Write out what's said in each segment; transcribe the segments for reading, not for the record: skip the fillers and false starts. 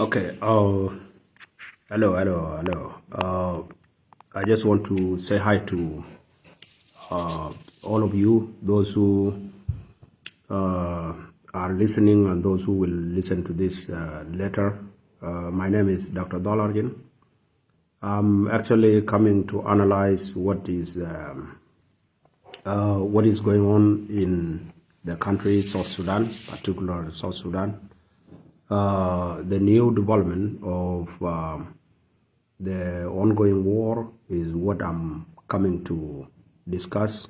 Okay. Hello. I just want to say hi to all of you, those who uh, are listening and those who will listen to this later. My name is Dr. Dolarjin. I'm actually coming to analyze what is going on in the country, South Sudan, particularly South Sudan. The new development of the ongoing war is what I'm coming to discuss.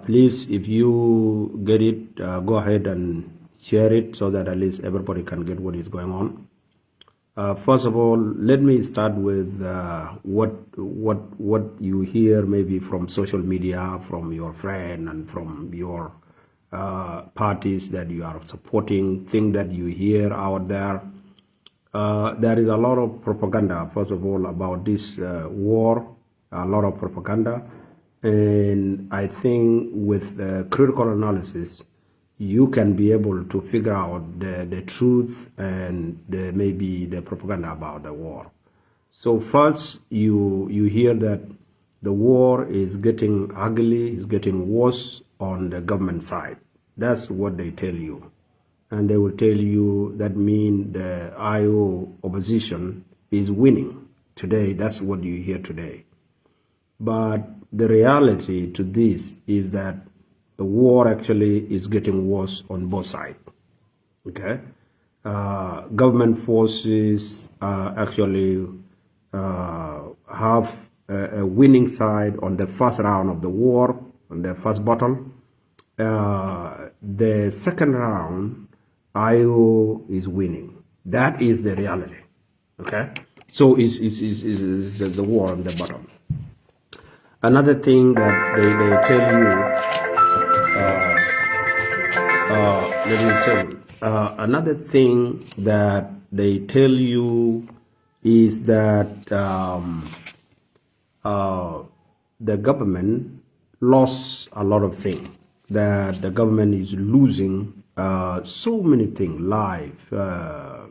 Please, if you get it, go ahead and share it so that at least everybody can get what is going on. First of all, let me start with what you hear maybe from social media, from your friend, and from your parties that you are supporting. Thing that you hear out there. There is a lot of propaganda. First of all, about this war, a lot of propaganda, and I think with critical analysis, you can be able to figure out the truth and maybe the propaganda about the war. So first, you hear that the war is getting ugly, is getting worse on the government side. That's what they tell you. And they will tell you that means the IO opposition is winning today. That's what you hear today. But the reality to this is that the war actually is getting worse on both sides. Okay, government forces actually have a winning side on the first round of the war, on the first battle. The second round, IO is winning. That is the reality. Okay, so is the war on the bottom. Another thing that they tell you, let me tell you, another thing that they tell you is that the government lost a lot of things, that the government is losing so many things, life,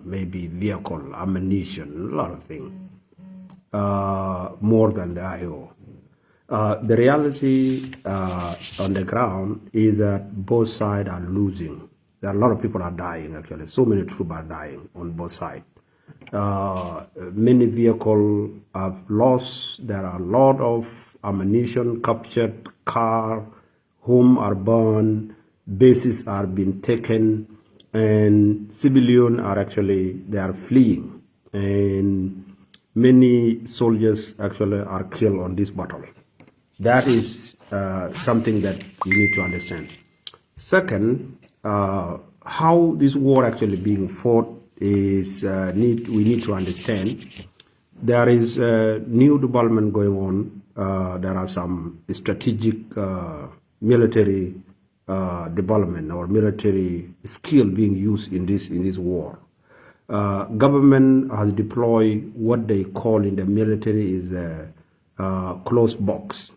maybe vehicle, ammunition, a lot of things, more than the IO. The reality on the ground is that both sides are losing. There are a lot of people are dying, actually. So many troops are dying on both sides. Many vehicles have lost. There are a lot of ammunition captured, car, homes are burned, bases are being taken, and civilians are actually, they are fleeing. And many soldiers actually are killed on this battle. That is something that you need to understand. Second, how this war actually being fought is we need to understand. There is new development going on. There are some strategic military development or military skill being used in this war. Government has deployed what they call in the military is a closed box.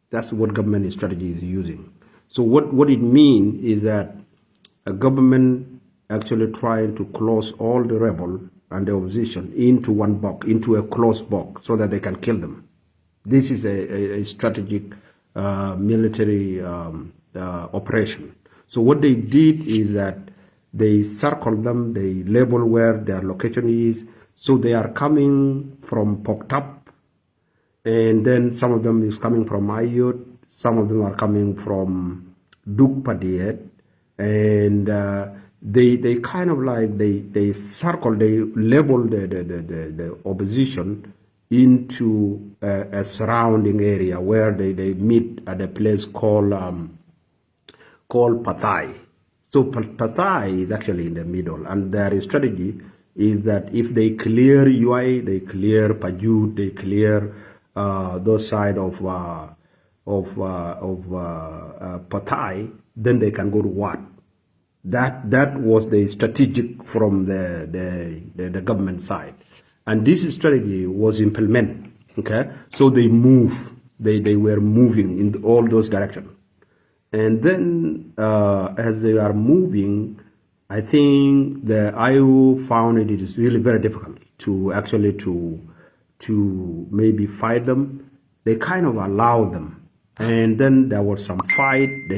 That's what government strategy is using. So what it means is that a government actually trying to close all the rebel and the opposition into one box, into a closed box, so that they can kill them. This is a strategic military operation. So what they did is that they circle them, they label where their location is, so they are coming from Poktap, and then some of them is coming from Ayut, some of them are coming from Dukpadiet, and they kind of like they circle, they label the opposition into a surrounding area where they meet at a place called Pathai. So Pathai is actually in the middle, and their strategy is that if they clear UI, they clear Pajut, they clear those side of Pathai, then they can go to Wat. That was the strategic from the government side, and this strategy was implemented. Okay, so they move, they were moving in all those directions, and then as they are moving, I think the IO found it is really very difficult to actually to maybe fight them. They kind of allowed them, and then there was some fight.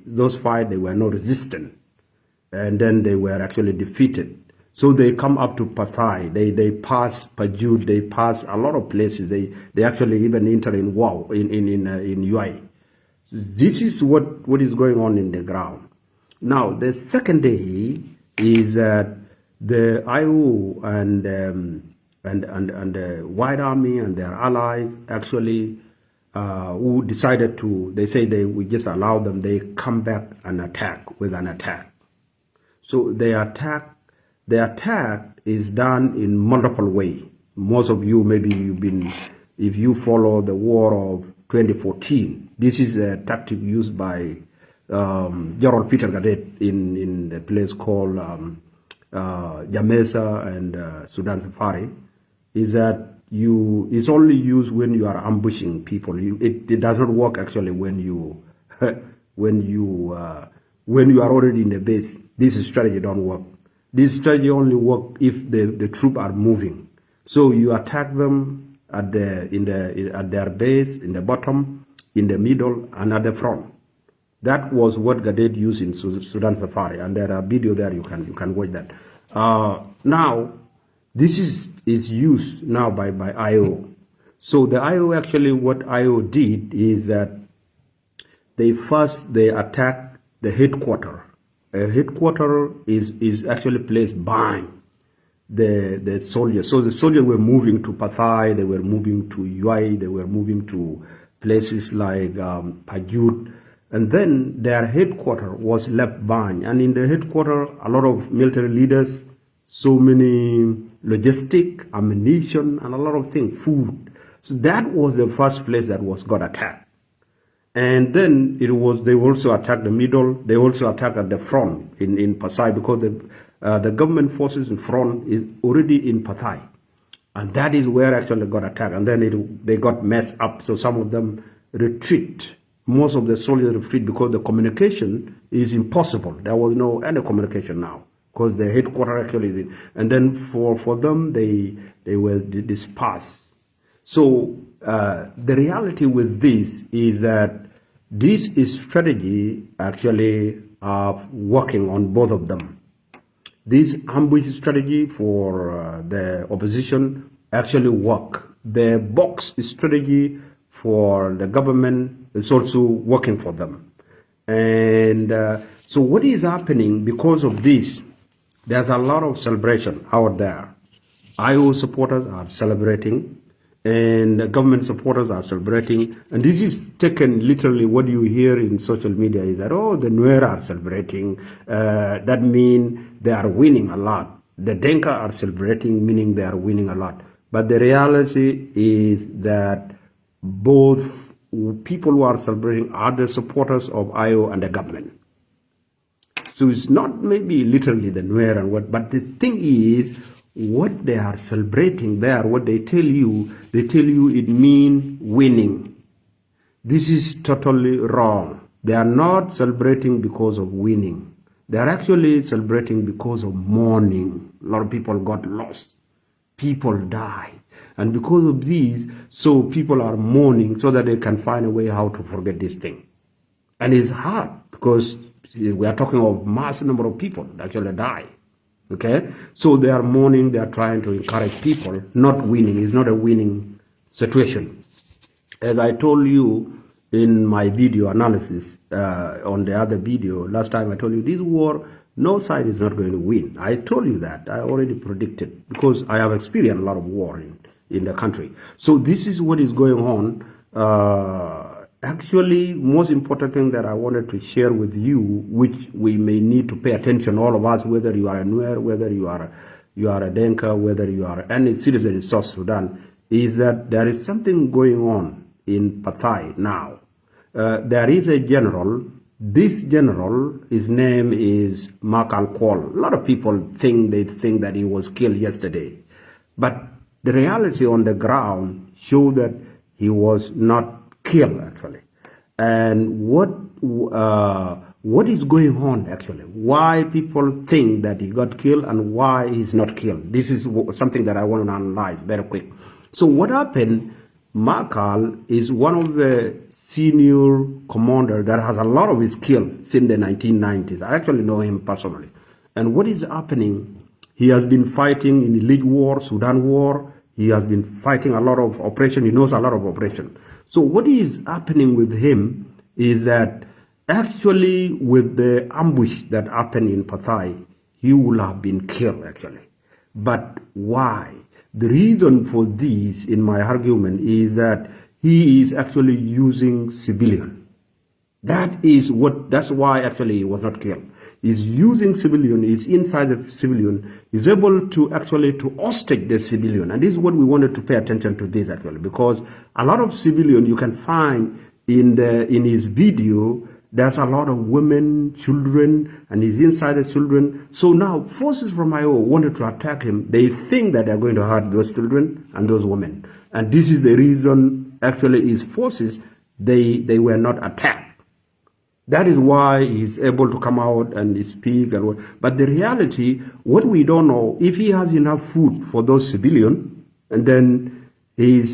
Those fight they were not resistant, and then they were actually defeated. So they come up to Pathai. They pass Pajud. They pass a lot of places. They actually even enter in Wow in UI. This is what is going on in the ground. Now the second day is that the IO and the White Army and their allies actually who decided to. They say we just allow them. They come back and attack with an attack. So the attack is done in multiple ways. Most of you, maybe if you follow the war of 2014, this is a tactic used by General Peter Gadet in a place called Jamesa and Sudan Safari, is that it's only used when you are ambushing people. It does not work actually when you when you are already in the base. This strategy don't work. This strategy only work if the troops are moving. So you attack them at their base, in the bottom, in the middle, and at the front. That was what Gadet used in Sudan Safari, and there are video there. You can watch that. Now, this is used now by IO. So the IO actually, what IO did is that they attacked the headquarters. A headquarters is actually placed behind the soldiers. So the soldiers were moving to Pathai, they were moving to UI, they were moving to places like Pajut, and then their headquarters was left behind. And in the headquarters, a lot of military leaders, so many logistic, ammunition, and a lot of things, food. So that was the first place that got attacked. And then they also attacked the middle. They also attacked at the front in Pasai, because the government forces in front is already in Pathai, and that is where actually they got attacked. And then they got messed up. So some of them retreat. Most of the soldiers retreat because the communication is impossible. There was no any communication now because the headquarters actually did. And then for them they were dispersed. So the reality with this is that this is strategy actually of working on both of them. This ambush strategy for the opposition actually work. The box strategy for the government is also working for them. And so what is happening because of this? There's a lot of celebration out there. IO supporters are celebrating, and government supporters are celebrating. And this is taken literally. What you hear in social media is that, oh, the Nuer are celebrating. That means they are winning a lot. The Denka are celebrating, meaning they are winning a lot. But the reality is that both people who are celebrating are the supporters of IO and the government. So it's not maybe literally the Nuer and what, but the thing is, what they are celebrating there, what they tell you it means winning. This is totally wrong. They are not celebrating because of winning. They are actually celebrating because of mourning. A lot of people got lost. People died. And because of these, so people are mourning so that they can find a way how to forget this thing. And it's hard because we are talking of mass number of people that actually die. Okay, so they are mourning, they are trying to encourage people, not winning. It's not a winning situation. As I told you in my video analysis on the other video, last time I told you this war, no side is not going to win. I told you that. I already predicted because I have experienced a lot of war in the country. So this is what is going on. Actually, most important thing that I wanted to share with you, which we may need to pay attention, all of us, whether you are a Nuer, whether you are a Denka, whether you are any citizen in South Sudan, is that there is something going on in Pathai now. There is a general. This general, his name is Mark Alqual. A lot of people think that he was killed yesterday, but the reality on the ground show that he was not killed actually. And what what is going on actually, why people think that he got killed and why he's not killed. This is something that I want to analyze very quick. So what happened, Makal is one of the senior commander that has a lot of his skill since the 1990s. I actually know him personally. And what is happening, he has been fighting in the League War, Sudan War. He has been fighting a lot of operation. He knows a lot of operation. So what is happening with him is that actually with the ambush that happened in Pathai, he would have been killed actually. But why? The reason for this, in my argument, is that he is actually using civilian. That's why actually he was not killed. He's using civilian, he's inside the civilian, he's able to actually to hostage the civilian. And this is what we wanted to pay attention to this actually, because a lot of civilian you can find in his video, there's a lot of women, children, and he's inside the children. So now forces from IO wanted to attack him. They think that they're going to hurt those children and those women. And this is the reason actually his forces, they were not attacked. That is why he's able to come out and speak. But the reality, what we don't know, if he has enough food for those civilians, and then the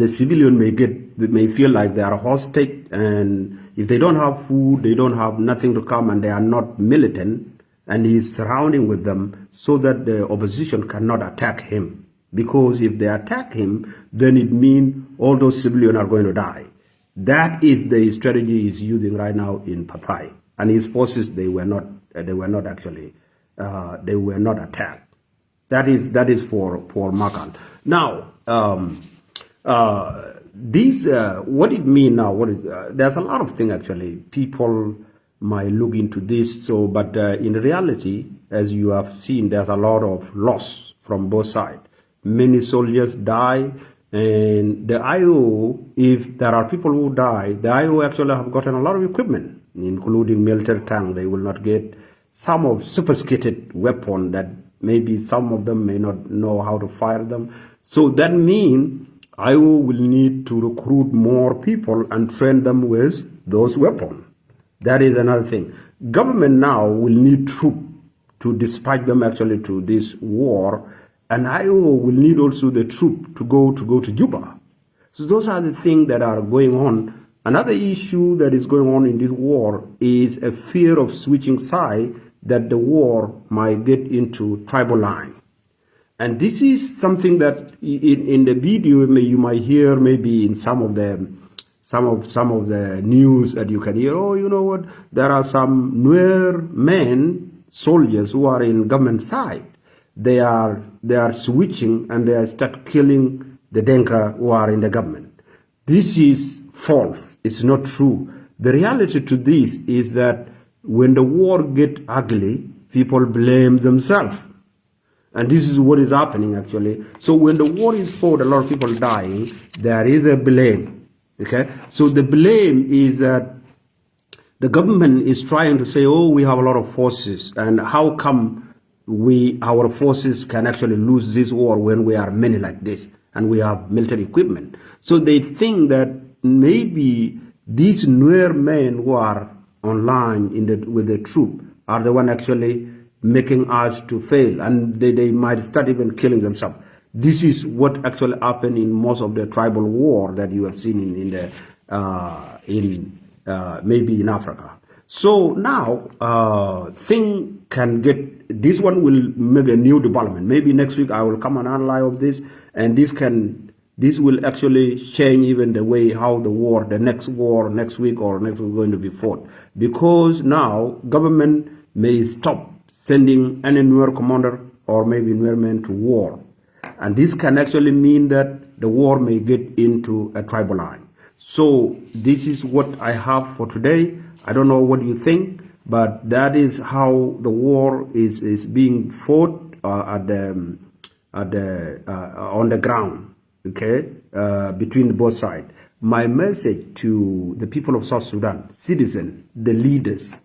civilian may feel like they are hostage, and if they don't have food, they don't have nothing to come, and they are not militant, and he's surrounding with them so that the opposition cannot attack him. Because if they attack him, then it means all those civilians are going to die. That is the strategy he's using right now in Pathai, and his forces they were not actually attacked. That is for Makal. Now what it means now? There's a lot of things actually. People might look into this. So, but in reality, as you have seen, there's a lot of loss from both sides. Many soldiers die. And the IO, if there are people who die, the IO actually have gotten a lot of equipment, including military tank. They will not get some of sophisticated weapon that maybe some of them may not know how to fire them. So that means IO will need to recruit more people and train them with those weapons. That is another thing. Government now will need troops to dispatch them actually to this war. And IO will need also the troop to go to Juba. So those are the things that are going on. Another issue that is going on in this war is a fear of switching side, that the war might get into tribal line. And this is something that in the video you might hear maybe in some of the news that you can hear. Oh, you know what? There are some Nuer men, soldiers who are in government side. They are switching and they start killing the Denka who are in the government. This is false. It's not true. The reality to this is that when the war gets ugly, people blame themselves. And this is what is happening actually. So when the war is fought, a lot of people dying, there is a blame. Okay? So the blame is that the government is trying to say, oh, we have a lot of forces, and how come our forces can actually lose this war when we are many like this and we have military equipment. So they think that maybe these Nuer men who are online with the troop are the one actually making us to fail, and they might start even killing themselves. This is what actually happened in most of the tribal war that you have seen maybe in Africa. So now thing can get. This one will make a new development. Maybe next week I will come and analyze of this, and this will actually change even the way how the next week or next week is going to be fought. Because now government may stop sending any Nuer commander or maybe Nuer men to war. And this can actually mean that the war may get into a tribal line. So this is what I have for today. I don't know what you think, but that is how the war is being fought on the ground, okay, between both sides. My message to the people of South Sudan, citizens, the leaders,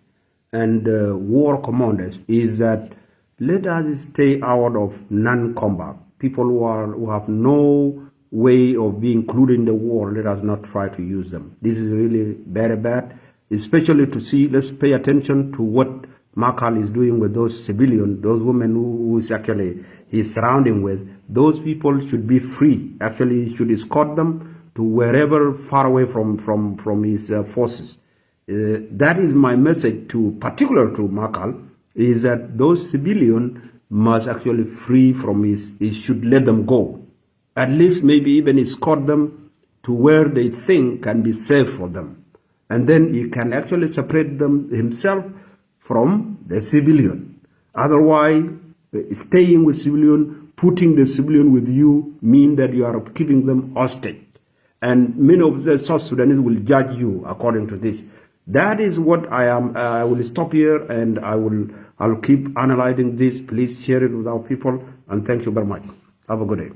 and war commanders is that let us stay out of non-combat. People who have no way of being included in the war, let us not try to use them. This is really very bad. especially to see, let's pay attention to what Makal is doing with those civilians, those women who is actually he's surrounding with. Those people should be free. Actually, he should escort them to wherever far away from his forces. That is my message to, particular to Makal, is that those civilians must actually free from he should let them go. At least maybe even escort them to where they think can be safe for them. And then he can actually separate them himself from the civilian. Otherwise, staying with civilian, putting the civilian with you, mean that you are keeping them hostage. And many of the South Sudanese will judge you according to this. That is what I am. I will stop here, and I'll keep analyzing this. Please share it with our people, and thank you very much. Have a good day.